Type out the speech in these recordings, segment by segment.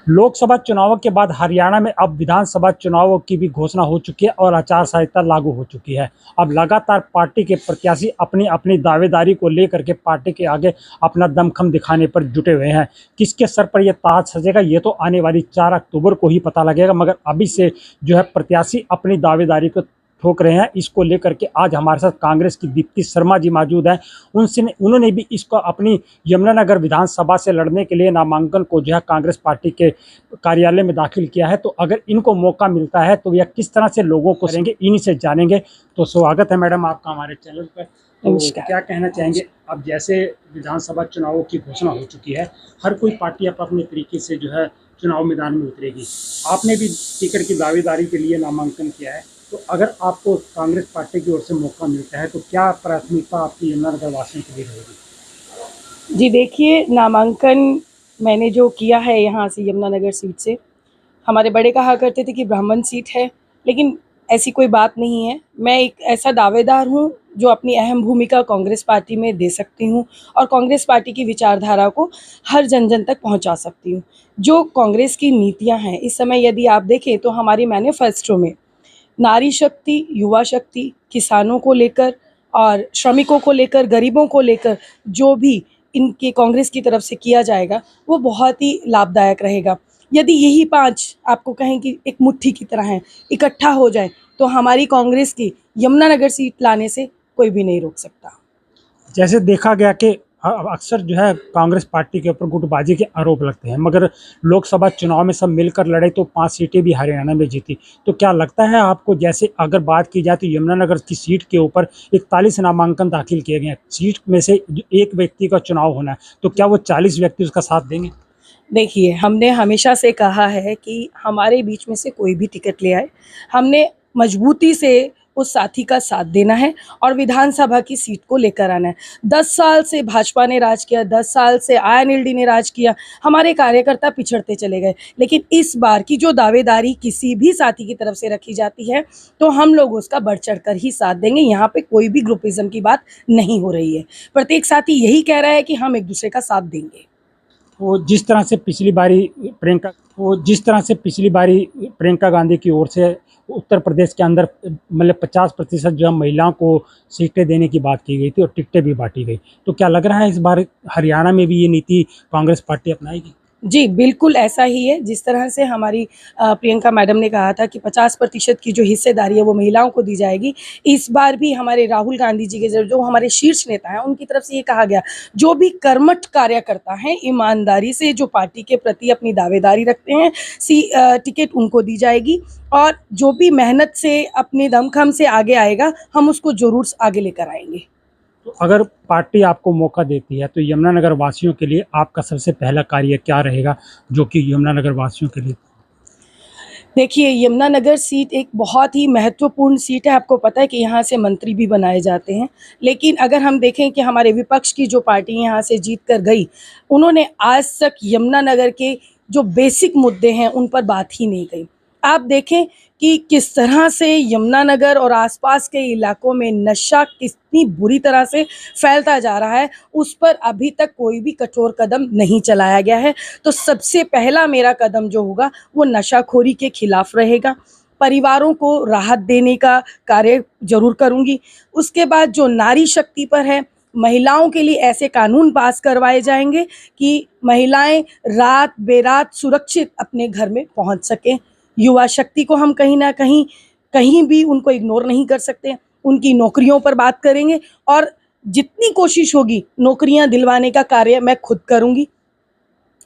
लोकसभा चुनावों के बाद हरियाणा में अब विधानसभा चुनावों की भी घोषणा हो चुकी है और आचार संहिता लागू हो चुकी है। अब लगातार पार्टी के प्रत्याशी अपनी अपनी दावेदारी को लेकर के पार्टी के आगे अपना दमखम दिखाने पर जुटे हुए हैं। किसके सर पर यह ताज सजेगा ये तो आने वाली 4 अक्टूबर को ही पता लगेगा, मगर अभी से जो है प्रत्याशी अपनी दावेदारी को ठोक रहे हैं। इसको लेकर के आज हमारे साथ कांग्रेस की दीप्ति शर्मा जी मौजूद हैं। उन्होंने भी इसको अपनी यमुनानगर विधानसभा से लड़ने के लिए नामांकन को जो है कांग्रेस पार्टी के कार्यालय में दाखिल किया है। तो अगर इनको मौका मिलता है तो यह किस तरह से लोगों को करेंगे, इन्हीं से जानेंगे। तो स्वागत है मैडम आपका हमारे चैनल पर। तो क्या कहना चाहेंगे, अब जैसे विधानसभा चुनावों की घोषणा हो चुकी है, हर कोई पार्टी अपने तरीके से जो है चुनाव मैदान में उतरेगी। आपने भी टिकट की दावेदारी के लिए नामांकन किया है, तो अगर आपको कांग्रेस पार्टी की ओर से मौका मिलता है तो क्या प्राथमिकता आपकी यमुनानगर वासियों के लिए रहेगी? जी देखिए, नामांकन मैंने जो किया है यहाँ से यमुनानगर सीट से, हमारे बड़े कहा करते थे कि ब्राह्मण सीट है, लेकिन ऐसी कोई बात नहीं है। मैं एक ऐसा दावेदार हूँ जो अपनी अहम भूमिका कांग्रेस पार्टी में दे सकती हूँ और कांग्रेस पार्टी की विचारधारा को हर जन जन तक पहुँचा सकती हूँ। जो कांग्रेस की नीतियाँ हैं इस समय यदि आप देखें तो हमारे मैनिफेस्टो में नारी शक्ति, युवा शक्ति, किसानों को लेकर और श्रमिकों को लेकर, गरीबों को लेकर जो भी इनके कांग्रेस की तरफ से किया जाएगा वो बहुत ही लाभदायक रहेगा। यदि यही 5 आपको कहें कि एक मुट्ठी की तरह हैं, इकट्ठा हो जाए तो हमारी कांग्रेस की यमुनानगर सीट लाने से कोई भी नहीं रोक सकता। जैसे देखा गया कि अक्सर जो है कांग्रेस पार्टी के ऊपर गुटबाजी के आरोप लगते हैं, मगर लोकसभा चुनाव में सब मिलकर लड़े तो 5 सीटें भी हरियाणा में जीती। तो क्या लगता है आपको, जैसे अगर बात की जाए तो यमुनानगर की सीट के ऊपर 41 नामांकन दाखिल किए गए हैं, सीट में से एक व्यक्ति का चुनाव होना है, तो क्या वो 40 व्यक्ति उसका साथ देंगे? देखिए, हमने हमेशा से कहा है कि हमारे बीच में से कोई भी टिकट ले आए, हमने मजबूती से उस साथी का साथ देना है और विधानसभा की सीट को लेकर आना है। 10 साल से भाजपा ने राज किया, 10 साल से आईएनएलडी ने राज किया, हमारे कार्यकर्ता पिछड़ते चले गए। लेकिन इस बार की जो दावेदारी किसी भी साथी की तरफ से रखी जाती है तो हम लोग उसका बढ़ चढ़ कर ही साथ देंगे। यहाँ पे कोई भी ग्रुपिज़्म की बात नहीं हो रही है। प्रत्येक साथी यही कह रहा है कि हम एक दूसरे का साथ देंगे। वो जिस तरह से पिछली बारी प्रियंका गांधी की ओर से उत्तर प्रदेश के अंदर मतलब 50% जो है महिलाओं को सीटें देने की बात की गई थी और टिकटें भी बांटी गई, तो क्या लग रहा है इस बार हरियाणा में भी ये नीति कांग्रेस पार्टी अपनाएगी? जी, बिल्कुल ऐसा ही है। जिस तरह से हमारी प्रियंका मैडम ने कहा था कि 50% की जो हिस्सेदारी है वो महिलाओं को दी जाएगी, इस बार भी हमारे राहुल गांधी जी के जो हमारे शीर्ष नेता हैं उनकी तरफ से ये कहा गया, जो भी कर्मठ कार्यकर्ता हैं, ईमानदारी से जो पार्टी के प्रति अपनी दावेदारी रखते हैं, टिकट उनको दी जाएगी और जो भी मेहनत से अपने दमखम से आगे आएगा, हम उसको ज़रूर आगे लेकर आएँगे। तो अगर पार्टी आपको मौका देती है तो यमुनानगर वासियों के लिए आपका सबसे पहला कार्य क्या रहेगा, जो कि यमुनानगर वासियों के लिए? देखिए, यमुनानगर सीट एक बहुत ही महत्वपूर्ण सीट है। आपको पता है कि यहाँ से मंत्री भी बनाए जाते हैं। लेकिन अगर हम देखें कि हमारे विपक्ष की जो पार्टी यहाँ से जीत कर गई, उन्होंने आज तक यमुनानगर के जो बेसिक मुद्दे हैं उन पर बात ही नहीं कही। आप देखें कि किस तरह से यमुनानगर और आसपास के इलाकों में नशा कितनी बुरी तरह से फैलता जा रहा है, उस पर अभी तक कोई भी कठोर कदम नहीं चलाया गया है। तो सबसे पहला मेरा कदम जो होगा वो नशाखोरी के खिलाफ रहेगा। परिवारों को राहत देने का कार्य ज़रूर करूँगी। उसके बाद जो नारी शक्ति पर है, महिलाओं के लिए ऐसे कानून पास करवाए जाएंगे कि महिलाएं रात बेरात सुरक्षित अपने घर में पहुंच सकें। युवा शक्ति को हम कहीं ना कहीं कहीं भी उनको इग्नोर नहीं कर सकते। उनकी नौकरियों पर बात करेंगे और जितनी कोशिश होगी नौकरियां दिलवाने का कार्य मैं खुद करूंगी।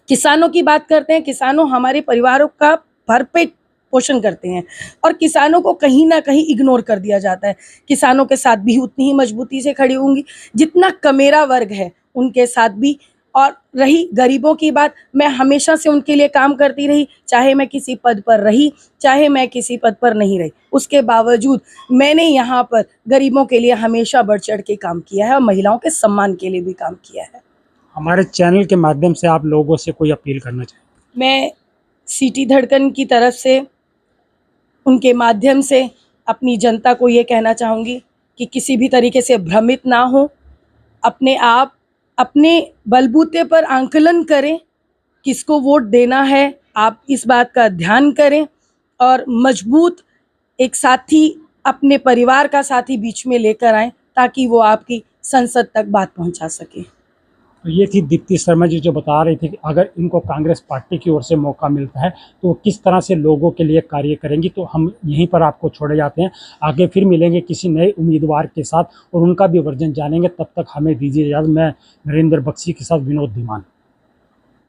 किसानों की बात करते हैं, किसानों हमारे परिवारों का भरपेट पोषण करते हैं और किसानों को कहीं ना कहीं इग्नोर कर दिया जाता है। किसानों के साथ भी उतनी ही मजबूती से खड़ी होंगी जितना कमेरा वर्ग है उनके साथ भी। और रही गरीबों की बात, मैं हमेशा से उनके लिए काम करती रही, चाहे मैं किसी पद पर रही, चाहे मैं किसी पद पर नहीं रही। उसके बावजूद मैंने यहाँ पर गरीबों के लिए हमेशा बढ़ चढ़ के काम किया है और महिलाओं के सम्मान के लिए भी काम किया है। हमारे चैनल के माध्यम से आप लोगों से कोई अपील करना चाहें? मैं सिटी धड़कन की तरफ से उनके माध्यम से अपनी जनता को ये कहना चाहूँगी कि किसी भी तरीके से भ्रमित ना हो, अपने आप अपने बलबूते पर आंकलन करें, किसको वोट देना है, आप इस बात का ध्यान करें और मजबूत एक साथी, अपने परिवार का साथी बीच में लेकर आएं ताकि वो आपकी संसद तक बात पहुंचा सके। तो ये थी दीप्ति शर्मा जी जो बता रही थी कि अगर इनको कांग्रेस पार्टी की ओर से मौका मिलता है तो वो किस तरह से लोगों के लिए कार्य करेंगी। तो हम यहीं पर आपको छोड़े जाते हैं, आगे फिर मिलेंगे किसी नए उम्मीदवार के साथ और उनका भी वर्जन जानेंगे। तब तक हमें दीजिए इजाज़त। मैं नरेंद्र बख्शी के साथ विनोद धीमान।